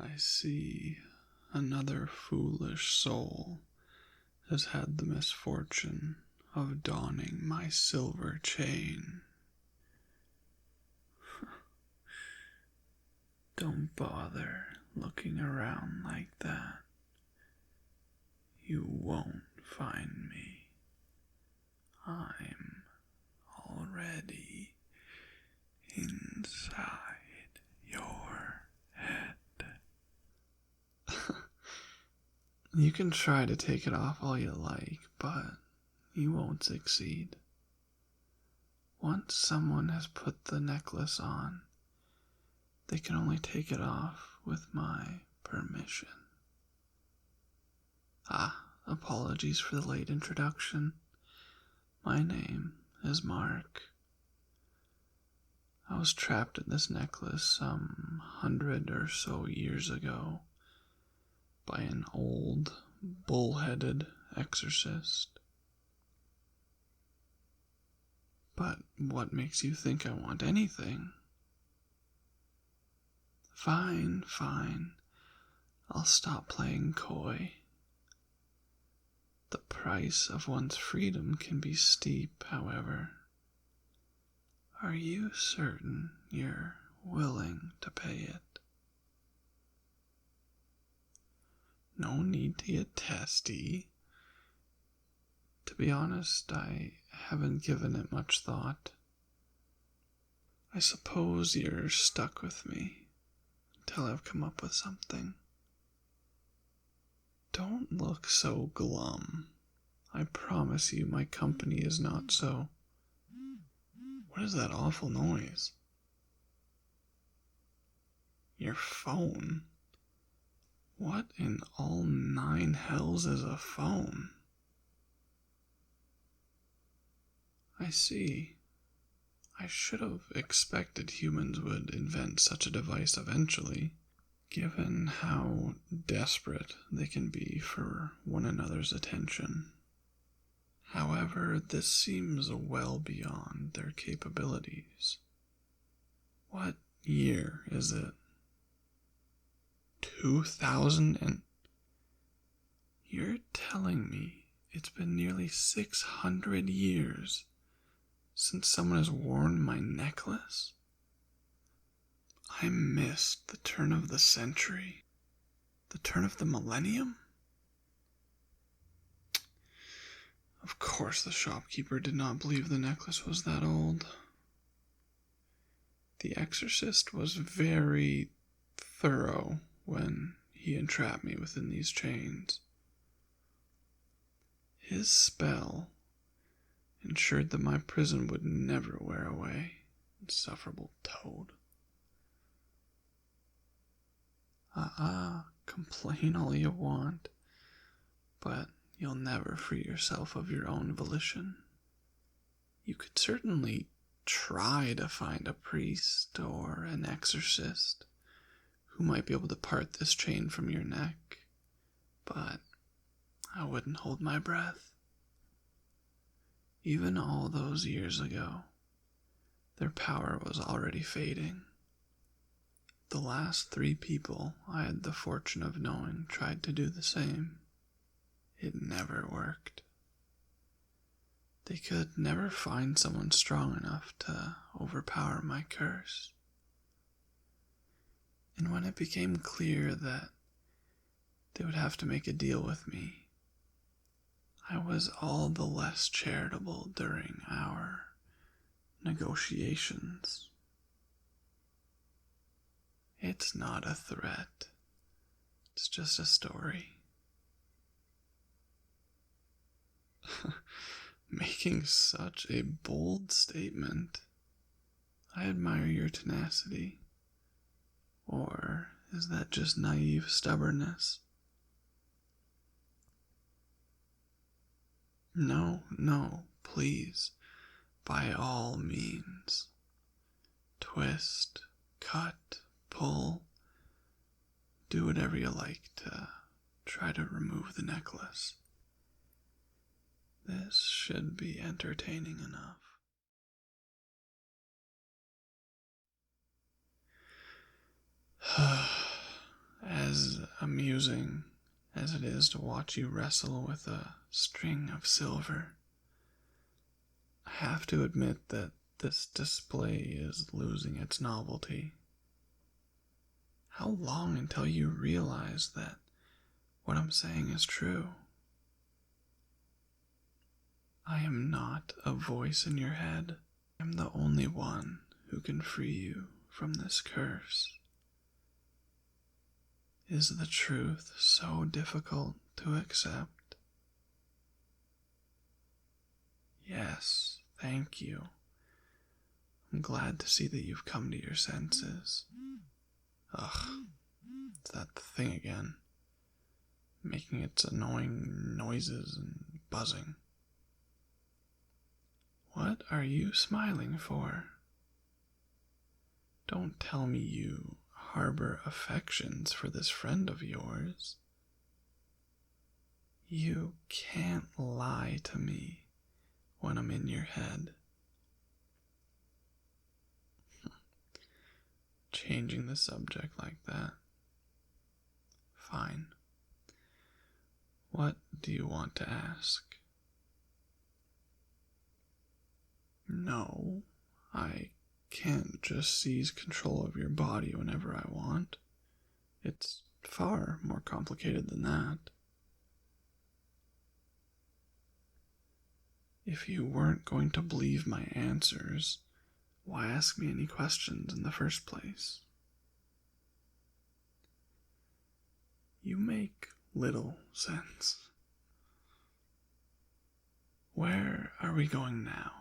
I see another foolish soul has had the misfortune of donning my silver chain. Don't bother looking around like that. You won't find me. I'm already inside your head. You can try to take it off all you like, but you won't succeed. Once someone has put the necklace on, they can only take it off with my permission. Apologies for the late introduction. My name is Mark. I was trapped in this necklace some 100 or so years ago by an old, bull-headed exorcist. But what makes you think I want anything? Fine. I'll stop playing coy. The price of one's freedom can be steep, however. Are you certain you're willing to pay it? No need to get testy. To be honest, I haven't given it much thought. I suppose you're stuck with me until I've come up with something. Don't look so glum. I promise you my company is not so. What is that awful noise? Your phone? What in all 9 hells is a phone? I see. I should have expected humans would invent such a device eventually, given how desperate they can be for one another's attention. However, this seems well beyond their capabilities. What year is it? 2000 and... You're telling me it's been nearly 600 years since someone has worn my necklace? I missed the turn of the century, the turn of the millennium? Of course the shopkeeper did not believe the necklace was that old. The exorcist was very thorough when he entrapped me within these chains. His spell ensured that my prison would never wear away. Insufferable toad. Complain all you want, but you'll never free yourself of your own volition. You could certainly try to find a priest or an exorcist who might be able to part this chain from your neck, but I wouldn't hold my breath. Even all those years ago, their power was already fading. The last 3 people I had the fortune of knowing tried to do the same. It never worked. They could never find someone strong enough to overpower my curse. And when it became clear that they would have to make a deal with me, I was all the less charitable during our negotiations. It's not a threat. It's just a story. Making such a bold statement. I admire your tenacity. Or is that just naive stubbornness? No, please. By all means. Twist, cut, pull. Do whatever you like to try to remove the necklace. This should be entertaining enough. amusing as it is to watch you wrestle with a string of silver, I have to admit that this display is losing its novelty. How long until you realize that what I'm saying is true? I am not a voice in your head. I am the only one who can free you from this curse. Is the truth so difficult to accept? Yes, thank you. I'm glad to see that you've come to your senses. Ugh, it's that thing again, making its annoying noises and buzzing. What are you smiling for? Don't tell me you harbor affections for this friend of yours. You can't lie to me when I'm in your head. Changing the subject like that. Fine. What do you want to ask? No, I can't just seize control of your body whenever I want. It's far more complicated than that. If you weren't going to believe my answers, why ask me any questions in the first place? You make little sense. Where are we going now?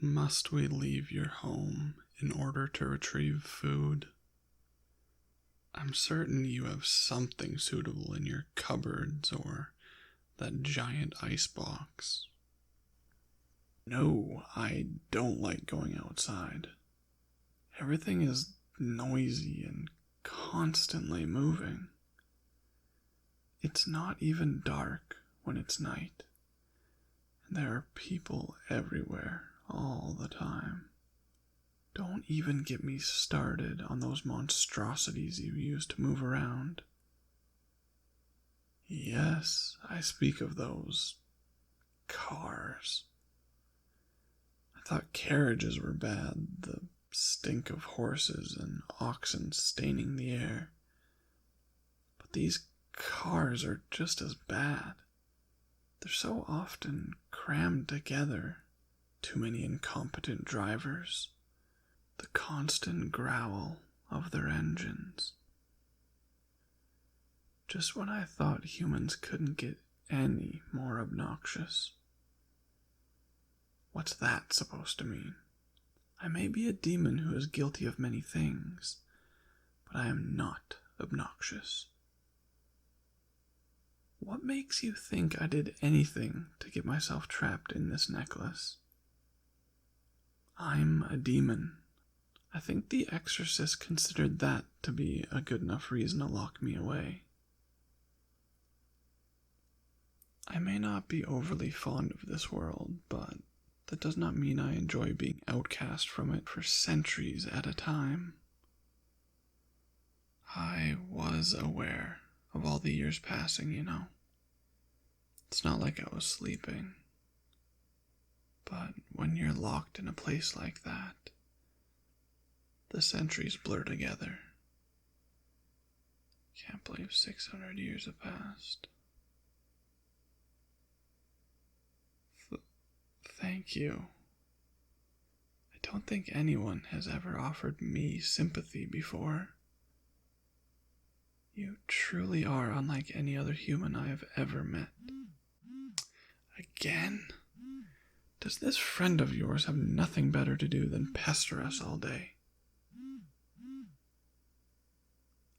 Must we leave your home in order to retrieve food? I'm certain you have something suitable in your cupboards or that giant icebox. No, I don't like going outside. Everything is noisy and constantly moving. It's not even dark when it's night, and there are people everywhere all the time. Don't even get me started on those monstrosities you use to move around. Yes, I speak of those cars. I thought carriages were bad, the stink of horses and oxen staining the air. But these cars are just as bad. They're so often crammed together. Too many incompetent drivers. The constant growl of their engines. Just when I thought humans couldn't get any more obnoxious. What's that supposed to mean? I may be a demon who is guilty of many things, but I am not obnoxious. What makes you think I did anything to get myself trapped in this necklace? I'm a demon. I think the exorcist considered that to be a good enough reason to lock me away. I may not be overly fond of this world, but that does not mean I enjoy being outcast from it for centuries at a time. I was aware of all the years passing, you know. It's not like I was sleeping. But when you're locked in a place like that, the centuries blur together. Can't believe 600 years have passed. Thank you. I don't think anyone has ever offered me sympathy before. You truly are unlike any other human I have ever met. Again? Does this friend of yours have nothing better to do than pester us all day?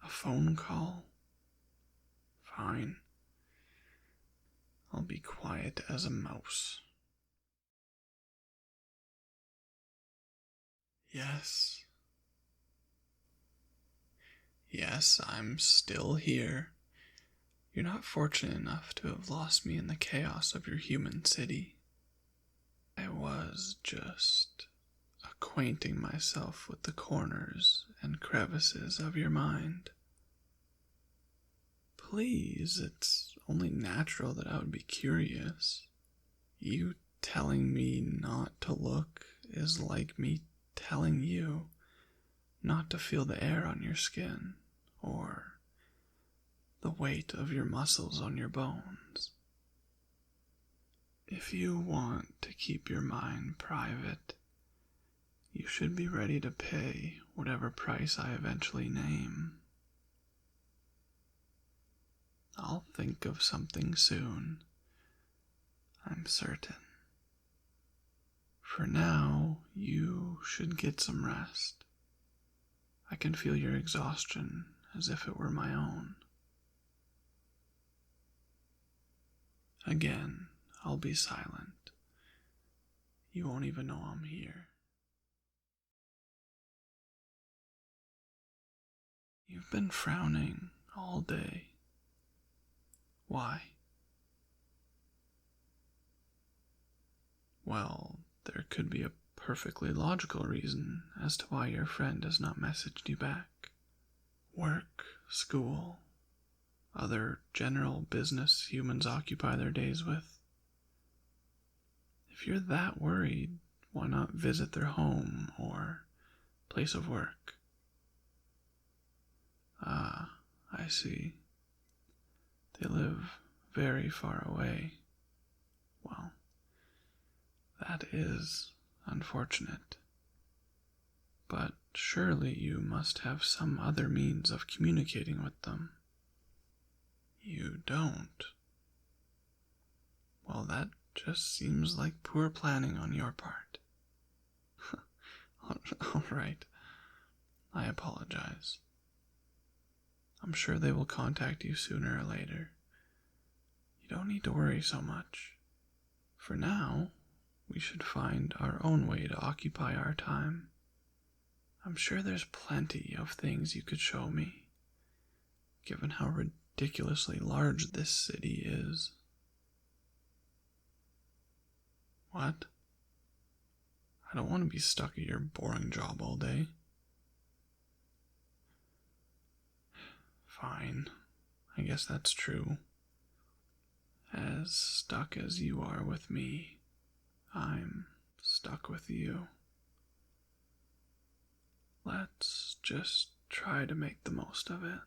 A phone call? Fine. I'll be quiet as a mouse. Yes. Yes, I'm still here. You're not fortunate enough to have lost me in the chaos of your human city. I was just acquainting myself with the corners and crevices of your mind. Please, it's only natural that I would be curious. You telling me not to look is like me telling you not to feel the air on your skin or the weight of your muscles on your bones. If you want to keep your mind private, you should be ready to pay whatever price I eventually name. I'll think of something soon, I'm certain. For now, you should get some rest. I can feel your exhaustion as if it were my own. Again, I'll be silent. You won't even know I'm here. You've been frowning all day. Why? Well, there could be a perfectly logical reason as to why your friend has not messaged you back. Work, school, other general business humans occupy their days with. If you're that worried, why not visit their home or place of work? Ah, I see. They live very far away. Well, that is unfortunate. But surely you must have some other means of communicating with them. You don't. Well, that just seems like poor planning on your part. All right. I apologize. I'm sure they will contact you sooner or later. You don't need to worry so much. For now, we should find our own way to occupy our time. I'm sure there's plenty of things you could show me, given how ridiculously large this city is. What? I don't want to be stuck at your boring job all day. Fine. I guess that's true. As stuck as you are with me, I'm stuck with you. Let's just try to make the most of it.